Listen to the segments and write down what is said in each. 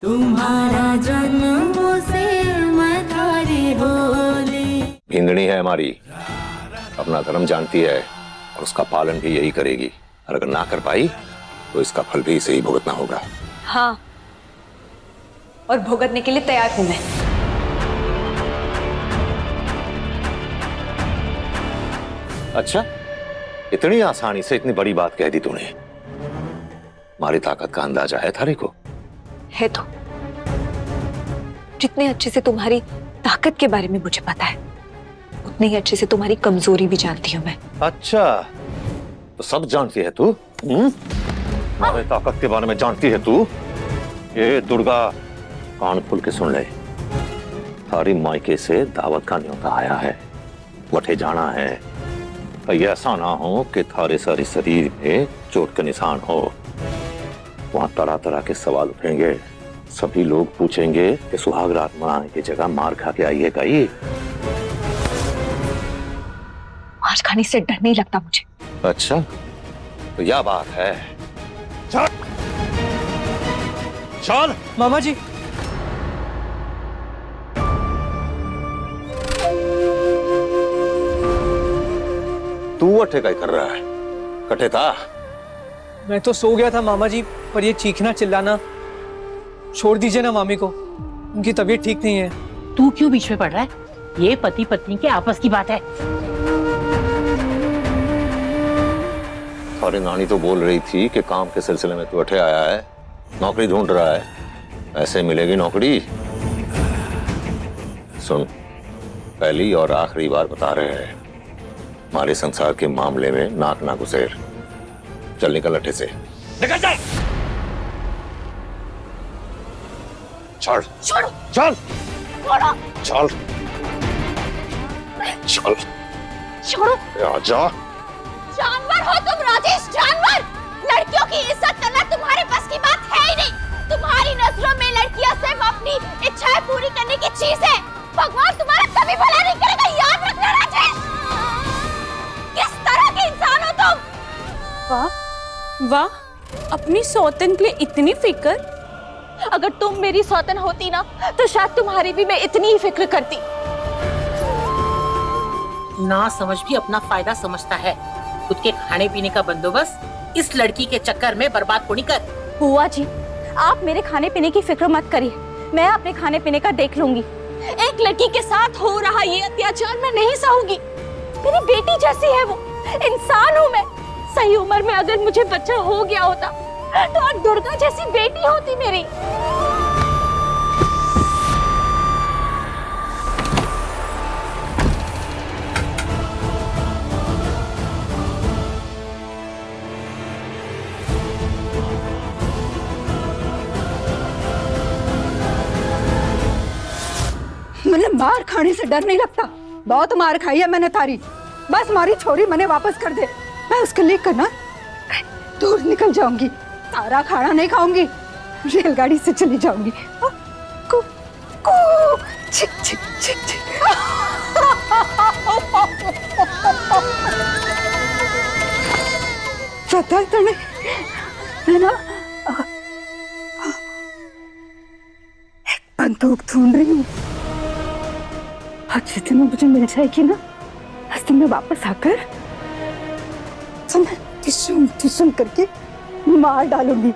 तुम्हारा जन्म से मैं थारी होली। भिंगनी है हमारी, अपना धर्म जानती है और उसका पालन भी यही करेगी। और अगर ना कर पाई तो इसका फल भी इसे ही भुगतना होगा। हाँ, और भुगतने के लिए तैयार हूं मैं। अच्छा, इतनी आसानी से इतनी बड़ी बात कह दी तूने। हमारी ताकत का अंदाजा है थारे को? है तो। जितने अच्छे से तुम्हारी ताकत के बारे में मुझे पता है, उतने ही अच्छे से तुम्हारी कमजोरी भी जानती हूँ मैं। अच्छा, तो सब जानती है तू? हमारी ताकत के बारे में जानती है तू? ये दुर्गा, कान खोल के सुन ले। थारी मायके से दावत का न्योता आया है, वठे जाना है। ये ऐसा ना हो कि थारे सारे शरीर में चोट के निशान हो। वहां तरह तरह के सवाल उठेंगे। सभी लोग पूछेंगे कि सुहाग रात मनाने की जगह मार खा के आई है कहीं। मार खाने से डर नहीं लगता मुझे। अच्छा, तो यह बात है। चल चल मामा जी। तू अठे क्या कर रहा है? कटे था? मैं तो सो गया था मामा जी, पर ये चीखना चिल्लाना छोड़ दीजिए ना मामी को, उनकी तबीयत ठीक नहीं है। तू क्यों बीच में पड़ रहा है? ये पति पत्नी के आपस की बात है। अरे नानी तो बोल रही थी कि काम के सिलसिले में तू अठे आया है, नौकरी ढूंढ रहा है। ऐसे मिलेगी नौकरी? सुन, पहली और आखिरी बार बता रहे हैं, हमारे संसार के मामले में नाक ना घुसेर। चल निकल अठे से। निकल चल। चल छोड़ो। चल छोड़ो। चल चल। छोड़ो। आजा। जानवर हो तुम राजेश, जानवर। लड़कियों की इज्जत करना तुम्हारे बस की बात है ही नहीं। तुम्हारी नजरों में लड़कियां सिर्फ अपनी इच्छाएं पूरी करने की चीज है। भगवान तुम्हारा कभी भला नहीं करेगा, याद रखना राजेश। किस तरह के इंसान हो तुम? वाह वाह, अपनी सौतन के लिए इतनी फिक्र। अगर तुम मेरी सौतन होती ना, तो शायद तुम्हारी भी मैं इतनी ही फिक्र करती। ना समझ भी अपना फायदा समझता है। खुद के खाने पीने का बंदोबस्त इस लड़की के चक्कर में बर्बाद को नहीं कर। बुआ जी, आप मेरे खाने पीने की फिक्र मत करिए, मैं अपने खाने पीने का देख लूंगी। एक लड़की के साथ हो रहा ये अत्याचार मैं नहीं सहूंगी। मेरी बेटी जैसी है वो, इंसान हूँ मैं। सही उम्र में अगर मुझे बच्चा हो गया होता तो आज दुर्गा जैसी बेटी होती मेरी। मैंने मार खाने से डर नहीं लगता। बहुत मार खाई है मैंने थारी। बस मारी छोरी मैंने वापस कर दे। मैं उसके लिए करना दूर निकल जाऊंगी। सारा खाना नहीं खाऊंगी, रेलगाड़ी से चली जाऊंगी। कु, कु, छिक, छिक, छिक, छिक। पता है तुमने, मैं ना एक बंदूक ढूंढ रही हूँ। आज जितने मुझे मिल जाएगी ना, रास्ते में वापस आकर तो मैं टिशुम टिशुम करके मार डालूंगी।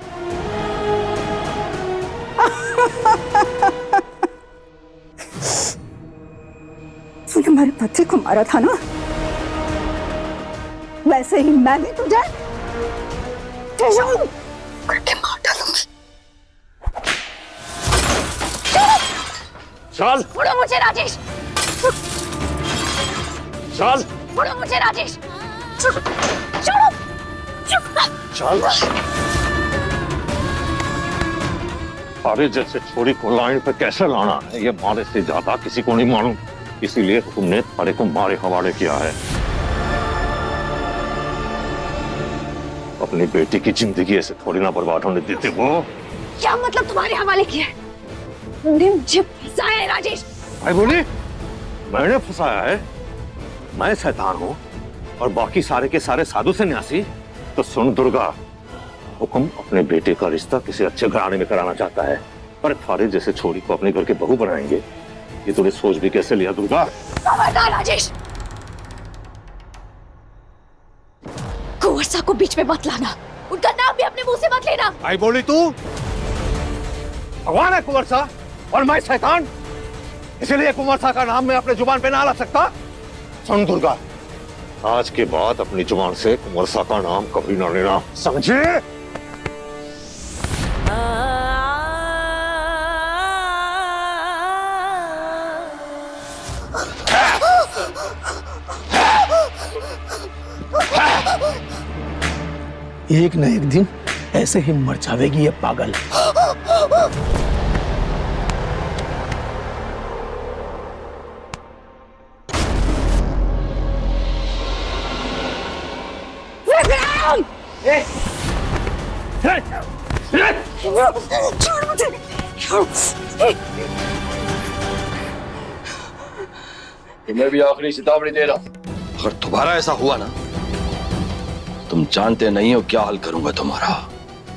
तूने हमारे पति को मारा था ना, वैसे ही मैं भी तुझे टिशुम करके मार डालूंगी। चल। छोड़ो मुझे राजेश। चल। छोड़ो मुझे राजेश। छोड़ो। चल। अरे जैसे छोरी को लाइन पे कैसे लाना है, ये मारे से ज्यादा किसी को नहीं मालूम। इसीलिए तुमने थारे को मारे हवाले किया है। अपनी बेटी की जिंदगी ऐसे थोड़ी ना बर्बाद होने देते वो। क्या मतलब तुम्हारे हवाले किया है? तुमने मुझे फंसाया है राजेश। भाई बोली, मैंने फंसाया है? मैं शैतान हूँ और बाकी सारे के सारे साधु सन्यासी? तो सुन दुर्गा, हुक्म अपने बेटे का रिश्ता किसी अच्छे घराने में कराना चाहता है, पर थारे जैसे छोरी को अपने घर के बहू बनाएंगे, ये तूने सोच भी कैसे लिया दुर्गा? खबरदार राजेश, कुंवर साहब को बीच में मत लाना, उनका नाम भी अपने मुंह से मत लेना। आई बोली तू? भगवान है कुंवर सा और मैं शैतान, इसलिए कुंवर सा का नाम मैं अपने जुबान पे ना ला सकता। सुन दुर्गा, आज के बाद अपनी जुबान से कुंवर सा का नाम कभी ना लेना, समझे? एक न एक दिन ऐसे ही मर जाएगी ये पागल। छोड़ मुझे, तुम्हें भी आखिरी चेतावनी दे रहा हूं, अगर दोबारा ऐसा हुआ ना, तुम जानते नहीं हो क्या हाल करूंगा तुम्हारा।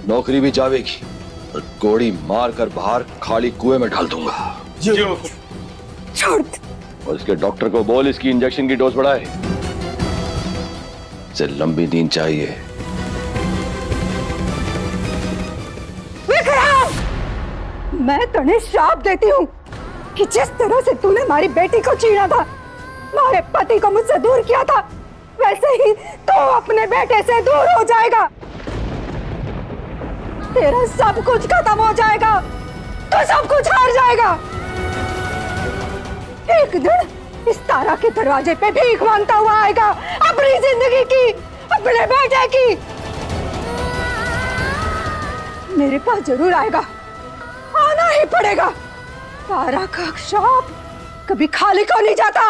नौकरी भी जावेगी और गोली मार कर बाहर खाली कुएं में डाल दूंगा। छोड़। और इसके डॉक्टर को बोल इसकी इंजेक्शन की डोज बढ़ाए, इसे लंबी नींद चाहिए। मैं तुम्हें श्राप देती हूँ कि जिस तरह से तूने हमारी बेटी को छीना था, हमारे पति को मुझसे दूर किया था, वैसे ही तो अपने बेटे से दूर हो जाएगा। तेरा सब कुछ खत्म हो जाएगा, तो सब कुछ हार जाएगा। एक दिन इस तारा के दरवाजे पे भीख मांगता हुआ आएगा, अपनी जिंदगी की, अपने बेटे की। मेरे पास जरूर आएगा, आना ही पड़ेगा। तारा का श्राप कभी खाली को नहीं जाता।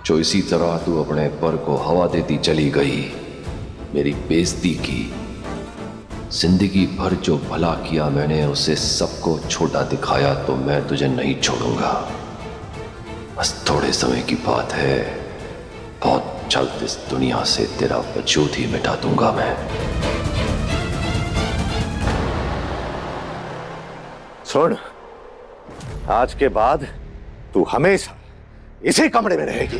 जो इसी तरह तू अपने पर को हवा देती चली गई, मेरी बेइज्जती की, जिंदगी भर जो भला किया मैंने उसे सबको छोटा दिखाया, तो मैं तुझे नहीं छोड़ूंगा। बस थोड़े समय की बात है, बहुत जल्द इस दुनिया से तेरा वजूद ही मिटा दूंगा मैं। सुन, आज के बाद तू हमेशा इसी कमरे में रहेगी।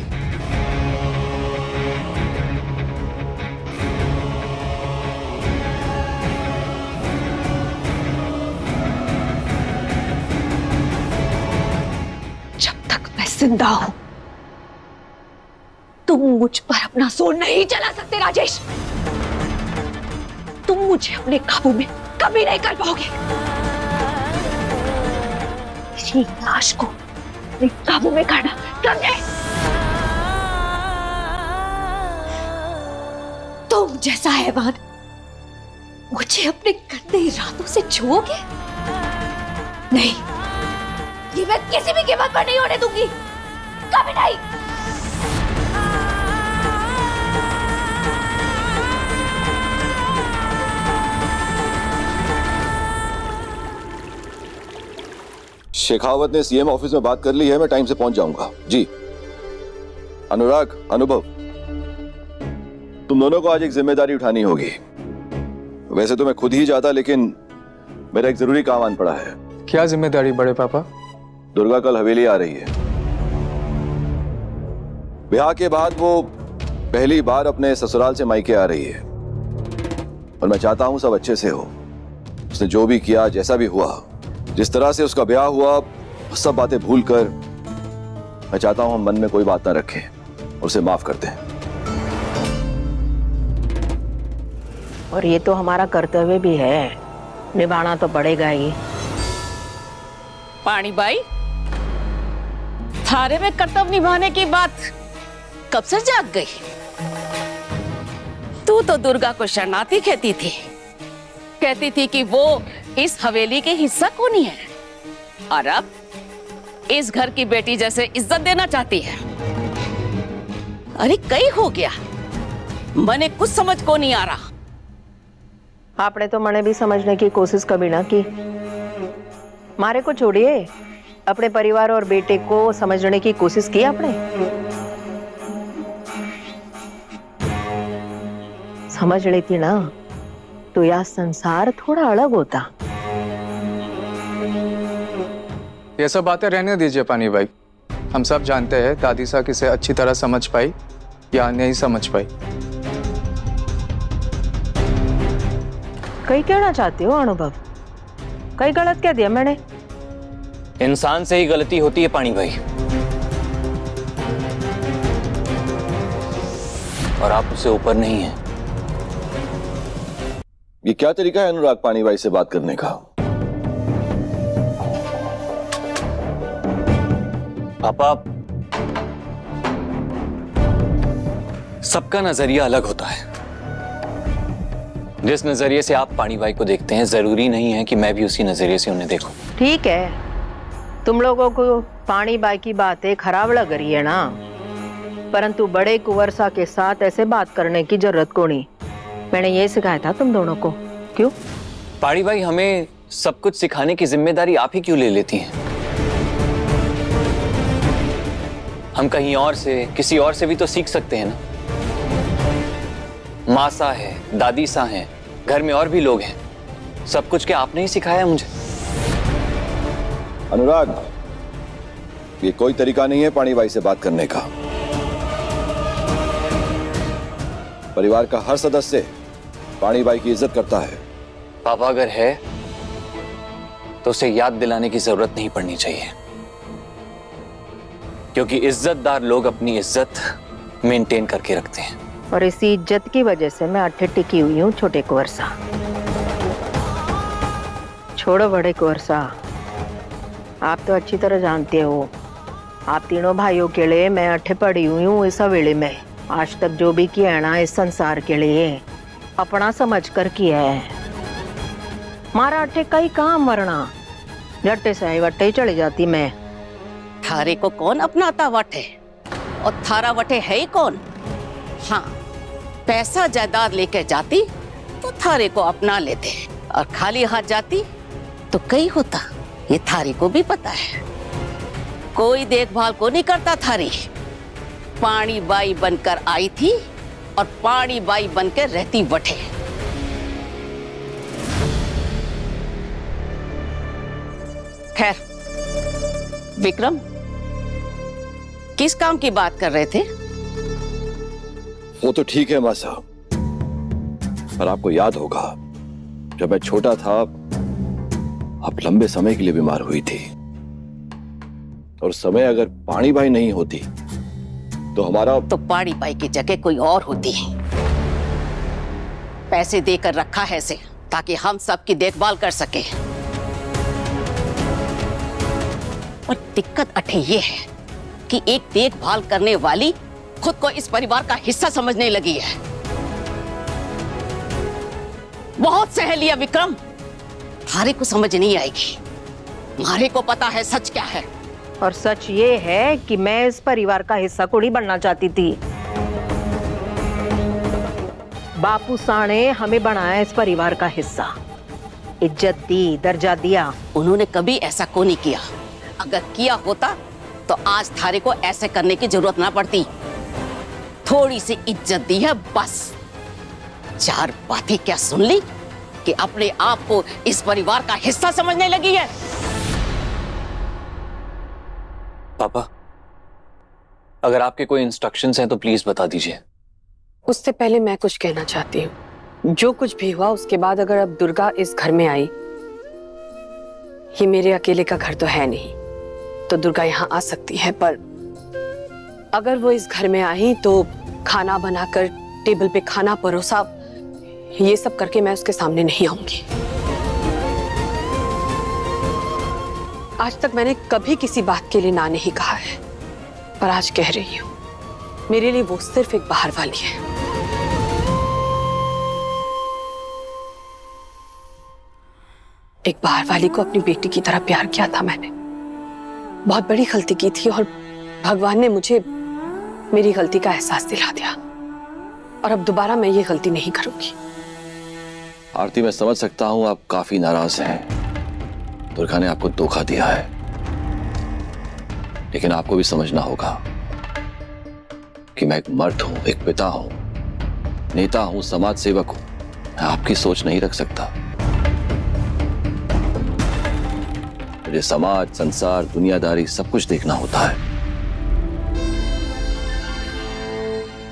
जब तक मैं जिंदा हूं, तुम मुझ पर अपना जोर नहीं चला सकते राजेश। तुम मुझे अपने काबू में कभी नहीं कर पाओगे। मेरी लाश को अपने काबू में करना, समझे? तुम जैसा हैवान मुझे अपने गंदे इरादों से छुओगे? नहीं, ये मैं किसी भी कीमत पर नहीं होने दूंगी, कभी नहीं। शेखावत ने सीएम ऑफिस में बात कर ली है, मैं टाइम से पहुंच जाऊंगा। जी अनुराग, अनुभव, तुम दोनों को आज एक जिम्मेदारी उठानी होगी। वैसे तो मैं खुद ही जाता, लेकिन मेरा एक जरूरी काम आन पड़ा है। क्या जिम्मेदारी बड़े पापा? दुर्गा कल हवेली आ रही है। ब्याह के बाद वो पहली बार अपने ससुराल से मायके आ रही है, और मैं चाहता हूं सब अच्छे से हो। उसने जो भी किया, जैसा भी हुआ, जिस तरह से उसका ब्याह हुआ, सब बातें भूलकर मैं चाहता हूं हम मन में कोई बात ना रखें और उसे माफ कर दें। और ये तो हमारा कर्तव्य भी है, निभाना तो पड़ेगा ही। पानी बाई, थारे में कर्तव्य निभाने की बात कब से जाग गई? तू तो दुर्गा को शरणार्थी कहती थी कि वो इस हवेली के हिस्सा कौन है, और अब इस घर की बेटी जैसे इज्जत देना चाहती है। अरे कई हो गया, मने कुछ समझ को नहीं आ रहा। आपने तो मने भी समझने की कोशिश कभी ना की। मारे को छोड़िए, अपने परिवार और बेटे को समझने की कोशिश की आपने? समझ लेती ना तो यह संसार थोड़ा अलग होता। ये सब बातें रहने दीजिए पानी भाई। हम सब जानते हैं दादी सा किसे अच्छी तरह समझ पाई या नहीं समझ पाई। कहीं कहना चाहते हो अनुभव? कहीं गलत क्या दिया मैंने? इंसान से ही गलती होती है पानी भाई, और आप उससे ऊपर नहीं हैं। ये क्या तरीका है अनुराग पानी भाई से बात करने का? पापा, सबका नजरिया अलग होता है। जिस नजरिए से आप पानी भाई को देखते हैं, जरूरी नहीं है कि मैं भी उसी नजरिए से उन्हें देखूं। ठीक है, तुम लोगों को पानी बाई की बातें खराब लग रही है ना, परंतु बड़े कुंवरसा के साथ ऐसे बात करने की जरूरत को नहीं। मैंने ये सिखाया था तुम दोनों को। क्यों? पाड़ी भाई, हमें सब कुछ सिखाने की जिम्मेदारी आप ही क्यों ले लेती हैं? हम कहीं और से, किसी और से भी तो सीख सकते हैं ना। माँ सा है, दादी सा है, घर में और भी लोग हैं। सब कुछ क्या आपने ही सिखाया मुझे? अनुराग, ये कोई तरीका नहीं है पानी भाई से बात करने का। परिवार का हर सदस्य पानी भाई की इज्जत करता है। पापा, अगर है तो उसे याद दिलाने की जरूरत नहीं पड़नी चाहिए, क्योंकि इज्जतदार लोग अपनी इज्जत मेंटेन करके रखते हैं। और इसी इज्जत की वजह से मैं अट्ठे टिकी हुई हूँ छोटे कुंवरसा। छोड़ो बड़े कुंवरसा, आप तो अच्छी तरह जानते हो, आप तीनों भाइयों के लिए मैं अट्ठे पड़ी हुई हूँ इस हवेली में। आज तक जो भी किया है ना इस संसार के लिए, अपना समझ कर किया है। मारा अट्ठे कई कहाँ मरना, झट्टे से वट्टे ही चली जाती मैं। थारे को कौन अपनाता वटे, और थारा वटे है ही कौन? हाँ, पैसा जायदाद लेके जाती तो थारे को अपना लेते, और खाली हाथ जाती तो कई होता। ये थारी को भी पता है। कोई देखभाल को नहीं करता थारी। पानी बाई बनकर आई थी और पानी बाई बनकर रहती वटे। खैर विक्रम, किस काम की बात कर रहे थे? वो तो ठीक है माँ साहब, पर आपको याद होगा जब मैं छोटा था आप लंबे समय के लिए बीमार हुई थी, और समय अगर पानी भाई नहीं होती तो हमारा तो पानी बाई की जगह कोई और होती। पैसे देकर रखा है इसे ताकि हम सबकी देखभाल कर सके। और दिक्कत अठे ये है कि एक देखभाल करने वाली खुद को इस परिवार का हिस्सा समझने लगी है। बहुत सह लिया विक्रम, थारे को समझ नहीं आएगी। मारे को पता है सच क्या है, और सच ये है कि मैं इस परिवार का हिस्सा को नहीं बनना चाहती थी। बापू साने हमें बनाया इस परिवार का हिस्सा, इज्जत दी, दर्जा दिया। उन्होंने कभी ऐसा को नहीं किया। अगर किया होता तो आज थारे को ऐसे करने की जरूरत ना पड़ती। थोड़ी सी इज्जत दी है बस। चार बातें क्या सुन ली कि अपने आप को इस परिवार का हिस्सा समझने लगी है। पापा, अगर आपके कोई इंस्ट्रक्शंस हैं तो प्लीज बता दीजिए। उससे पहले मैं कुछ कहना चाहती हूँ। जो कुछ भी हुआ उसके बाद अगर अब दुर्गा इस घर में आई, ये मेरे अकेले का घर तो है नहीं, तो दुर्गा यहाँ आ सकती है, पर अगर वो इस घर में आई तो खाना बनाकर टेबल पे खाना परोसा, ये सब करके मैं उसके सामने नहीं आऊंगी। आज तक मैंने कभी किसी बात के लिए ना नहीं कहा है, पर आज कह रही हूं। मेरे लिए वो सिर्फ एक बाहर वाली है। एक बाहर वाली को अपनी बेटी की तरह प्यार किया था मैंने। बहुत बड़ी गलती की थी और भगवान ने मुझे मेरी गलती का एहसास दिला दिया, और अब दोबारा मैं ये गलती नहीं करूंगी। आरती, मैं समझ सकता हूं आप काफी नाराज हैं। दुर्गा ने आपको धोखा दिया है, लेकिन आपको भी समझना होगा कि मैं एक मर्द हूं, एक पिता हूं, नेता हूं, समाज सेवक हूं। मैं आपकी सोच नहीं रख सकता। मुझे समाज, संसार, दुनियादारी सब कुछ देखना होता है।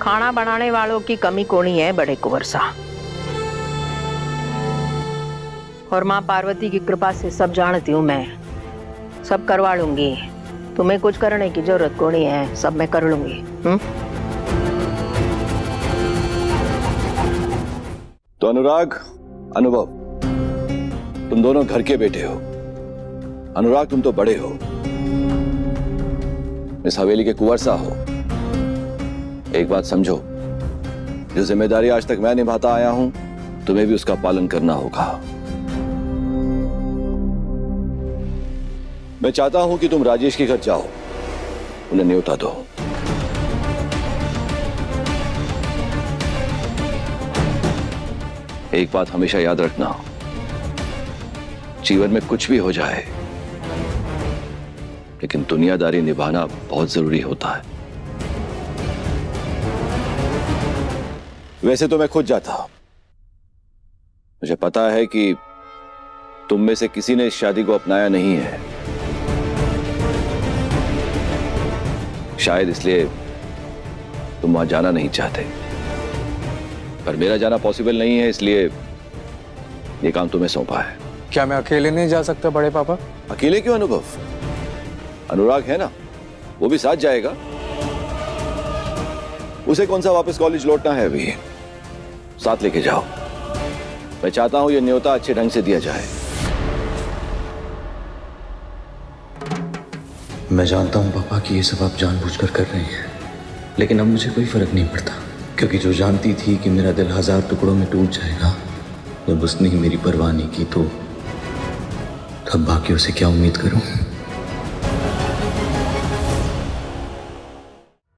खाना बनाने वालों की कमी कोनी है बड़े कुंवर सा। और माँ पार्वती की कृपा से सब जानती हूँ मैं, सब करवा लूंगी। तुम्हें कुछ करने की जरूरत कोनी है, सब मैं कर लूंगी। तो अनुराग, अनुभव, तुम दोनों घर के बेटे हो। अनुराग तुम तो बड़े हो, इस हवेली के कुंवर सा हो। एक बात समझो, जो जिम्मेदारी आज तक मैं निभाता आया हूं, तुम्हें भी उसका पालन करना होगा। मैं चाहता हूं कि तुम राजेश के घर जाओ, उन्हें न्योता दो। एक बात हमेशा याद रखना, जीवन में कुछ भी हो जाए, लेकिन दुनियादारी निभाना बहुत जरूरी होता है। वैसे तो मैं खुद जाता, मुझे पता है कि तुम में से किसी ने इस शादी को अपनाया नहीं है, शायद इसलिए तुम वहां जाना नहीं चाहते। पर मेरा जाना पॉसिबल नहीं है, इसलिए ये काम तुम्हें सौंपा है। क्या मैं अकेले नहीं जा सकता बड़े पापा? अकेले क्यों अनुभव? अनुराग है ना, वो भी साथ जाएगा। उसे कौन सा वापस कॉलेज लौटना है अभी, साथ लेके जाओ। मैं चाहता हूं ये न्योता अच्छे ढंग से दिया जाए। मैं जानता हूं पापा कि ये सब आप जानबूझकर कर रहे हैं, लेकिन अब मुझे कोई फर्क नहीं पड़ता, क्योंकि जो जानती थी कि मेरा दिल 1000 टुकड़ों में टूट जाएगा, जब उसने ही मेरी परवाह नहीं की, तो तब बाकियों से क्या उम्मीद करूं?